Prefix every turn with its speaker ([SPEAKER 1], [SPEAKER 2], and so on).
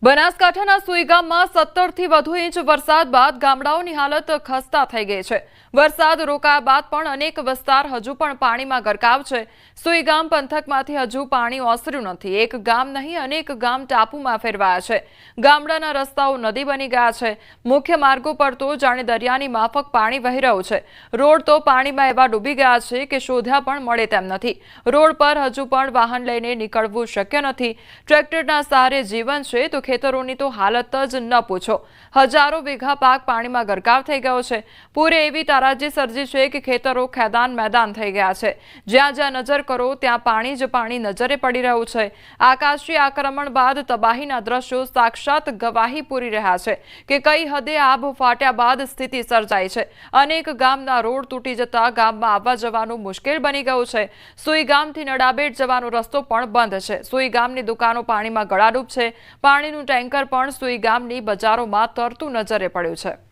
[SPEAKER 1] બનાસકાંઠાના સુઈ ગામમાં 17 થી વધુ ઇંચ વરસાદ બાદ ગામડાઓની હાલત ખસ્તા થઈ ગઈ છે। વરસાદ રોકાયા બાદ પણ અનેક વિસ્તાર હજુ પણ પાણીમાં ગરકાવ છે। સુઈ ગામ પંથકમાંથી હજુ પાણી ઓસર્યું નથી। એક ગામ નહીં અનેક ગામ ટાપુમાં ફેરવાયા છે। ગામડાના રસ્તાઓ નદી બની ગયા છે। મુખ્ય માર્ગો પર તો જાણે દરિયાની માફક પાણી વહી રહ્યું છે। રોડ તો પાણીમાં એવા ડૂબી ગયા છે કે શોધ્યા પણ મળે તેમ નથી। રોડ પર હજુ પણ વાહન લઈને નીકળવું શક્ય નથી। ટ્રેક્ટરના સહારે જીવન છે તો ખેતરોની તો હાલત જ ન પૂછો। હજારો વીઘા પાક પાણીમાં ગરકાવ થઈ ગયો છે। પૂરે એવી તારાજી સર્જી છે કે ખેતરો ખેદાન મેદાન થઈ ગયા છે। જ્યાં જ્યાં નજર કરો ત્યાં પાણી જ પાણી નજરે પડી રહ્યું છે। આકાશી આક્રમણ બાદ તબાહીના દ્રશ્યો સાક્ષાત ગવાહી પૂરી રહ્યા છે કે કઈ હદે આબ ફાટ્યા બાદ સ્થિતિ સર્જાઈ છે। અનેક ગામના રોડ તૂટી જતા ગામમાં આવવા જવાનું મુશ્કેલ બની ગયું છે। સુઈ ગામથી નડાબેટ જવાનો રસ્તો પણ બંધ છે। સુઈ ગામની દુકાનો પાણીમાં ગળાડૂબ છે। પાણીનું ટેન્કર પણ સુઈ ગામની બજારોમાં તરતું નજરે પડ્યું છે।